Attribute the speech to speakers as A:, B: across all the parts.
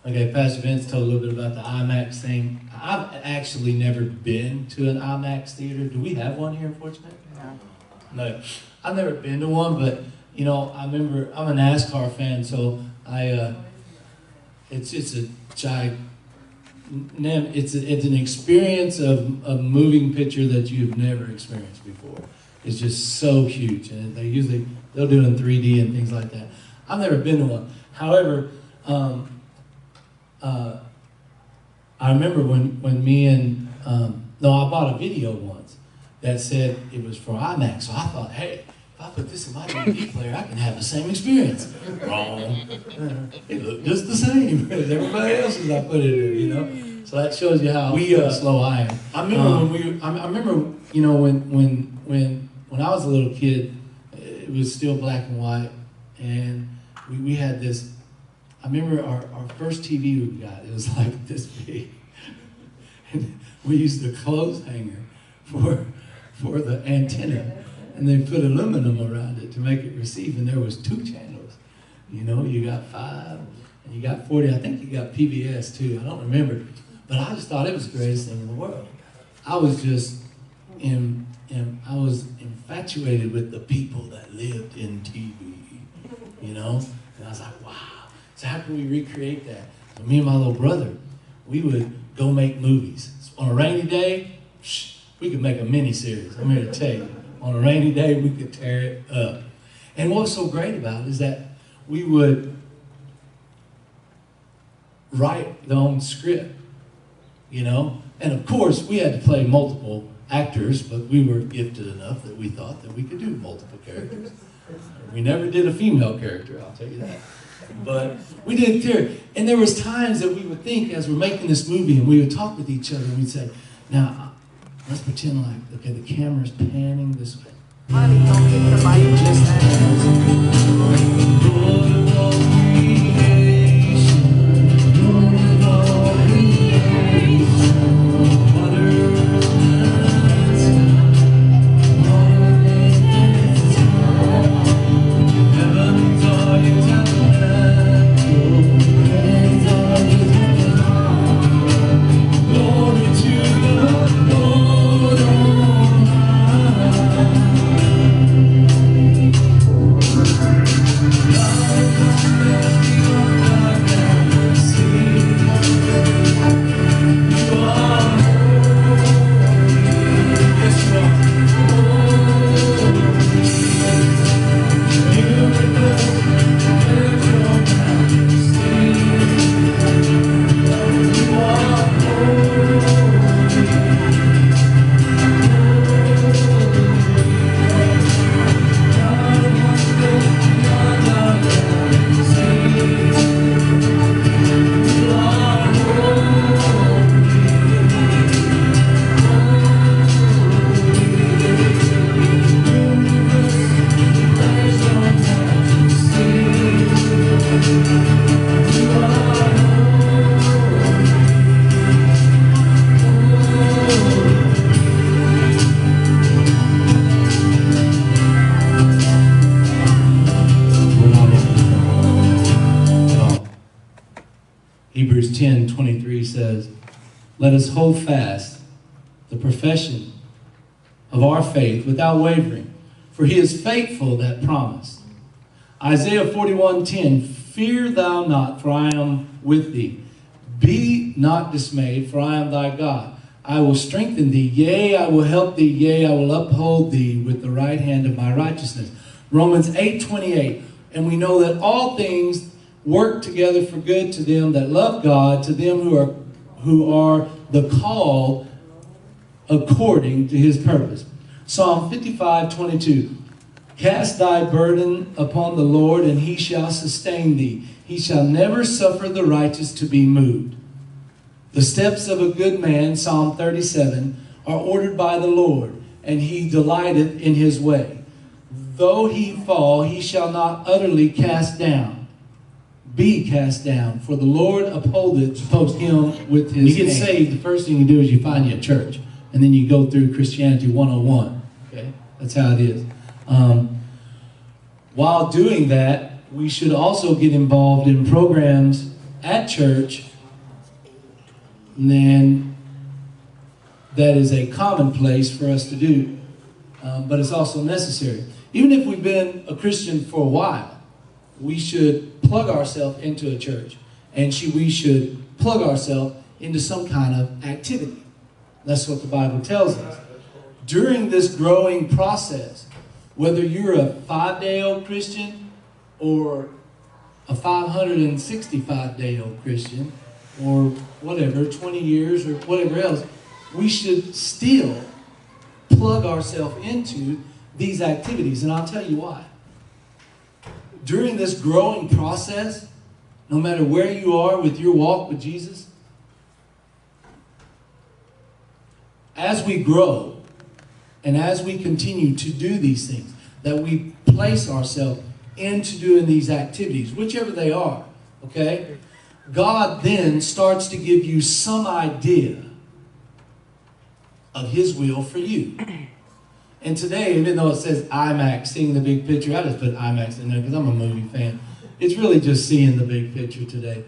A: Okay, Pastor Vince told a little bit about the IMAX thing. I've actually never been to an IMAX theater. Do we have one here in Fort Smith? No. I've never been to one, but you know, I remember I'm a NASCAR fan, so it's an experience of a moving picture that you've never experienced before. It's just so huge, and they'll do it in 3D and things like that. I've never been to one. However, I remember when me and I bought a video once that said it was for IMAX. So I thought, hey, if I put this in my DVD player, I can have the same experience. Wrong. It looked just the same as everybody else's I put it in, you know. So that shows you how slow I am. I remember you know, when I was a little kid, it was still black and white, and we had this. I remember our first TV we got. It was like this big, and we used the clothes hanger for the antenna, and they put aluminum around it to make it receive. And there was 2 channels. You know, you got 5 and you got 40. I think you got PBS too. I don't remember, but I just thought it was the greatest thing in the world. I was just I was infatuated with the people that lived in TV. You know, and I was like, wow. So how can we recreate that? So me and my little brother, we would go make movies. On a rainy day, we could make a mini-series. I'm here to tell you. On a rainy day, we could tear it up. And what was so great about it is that we would write the own script, you know? And of course, we had to play multiple actors, but we were gifted enough that we thought that we could do multiple characters. We never did a female character, I'll tell you that. But we did theater. And there was times that we would think as we're making this movie, and we would talk with each other, and we'd say, now, let's pretend like, okay, the camera's panning this way.
B: Honey, don't get the mic.
A: Just Hebrews 10:23 says, let us hold fast the profession of our faith without wavering, for he is faithful that promised. Isaiah 41:10, fear thou not, for I am with thee. Be not dismayed, for I am thy God. I will strengthen thee, yea, I will help thee, yea, I will uphold thee with the right hand of my righteousness. Romans 8:28, and we know that all things work together for good to them that love God, to them who are the called according to his purpose. Psalm 55:22, cast thy burden upon the Lord, and he shall sustain thee. He shall never suffer the righteous to be moved. The steps of a good man, Psalm 37, are ordered by the Lord, and he delighteth in his way. Though he fall, he shall not utterly be cast down, for the Lord upholdeth him with his hand. You get saved, the first thing you do is you find you a church, and then you go through Christianity 101. Okay, that's how it is. While doing that, we should also get involved in programs at church, then that is a commonplace for us to do, but it's also necessary. Even if we've been a Christian for a while, we should plug ourselves into a church, and we should plug ourselves into some kind of activity. That's what the Bible tells us. During this growing process, whether you're a 5-day-old Christian or a 565-day-old Christian or whatever, 20 years or whatever else, we should still plug ourselves into these activities. And I'll tell you why. During this growing process, no matter where you are with your walk with Jesus, as we grow and as we continue to do these things, that we place ourselves into doing these activities, whichever they are, okay? God then starts to give you some idea of His will for you. And today, even though it says IMAX, seeing the big picture, I just put IMAX in there because I'm a movie fan. It's really just seeing the big picture today.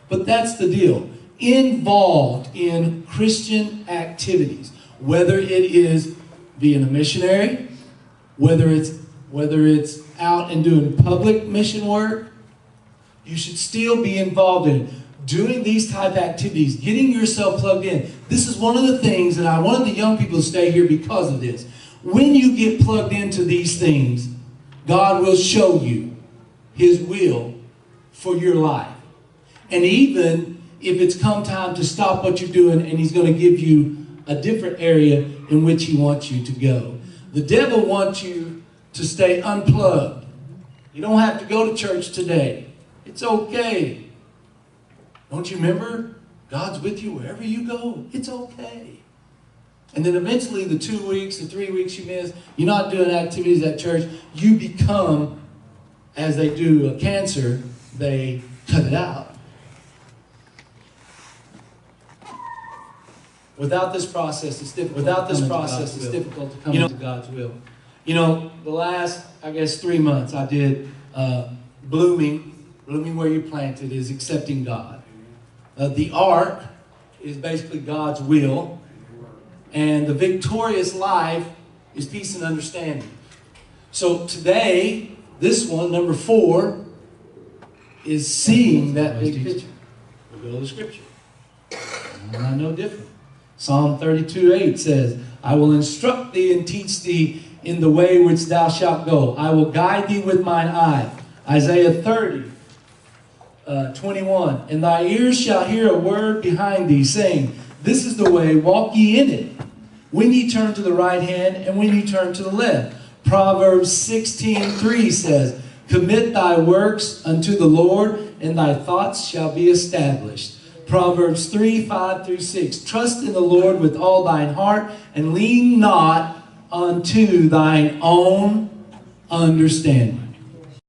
A: But that's the deal. Involved in Christian activities, whether it is being a missionary, whether it's out and doing public mission work, you should still be involved in it. Doing these type of activities, getting yourself plugged in. This is one of the things, and I wanted the young people to stay here because of this. When you get plugged into these things, God will show you His will for your life. And even if it's come time to stop what you're doing and He's going to give you a different area in which He wants you to go. The devil wants you to stay unplugged. You don't have to go to church today. It's okay. Don't you remember? God's with you wherever you go. It's okay. And then eventually the 2 weeks, the 3 weeks you miss, you're not doing activities at church, you become, as they do a cancer, they cut it out. Without this process, it's difficult. Difficult to come into God's will. You know, the last, 3 months, I did blooming. Blooming where you planted is accepting God. The ark is basically God's will. And the victorious life is peace and understanding. So today, this one, number 4, is seeing that big picture. We'll go to the scripture. Not no different. Psalm 32:8 says, I will instruct thee and teach thee in the way which thou shalt go. I will guide thee with mine eye. Isaiah 30:21. And thy ears shall hear a word behind thee, saying, this is the way, walk ye in it. When ye turn to the right hand, and when ye turn to the left. Proverbs 16:3 says, commit thy works unto the Lord, and thy thoughts shall be established. Proverbs 3:5-6. Trust in the Lord with all thine heart, and lean not unto thine own understanding.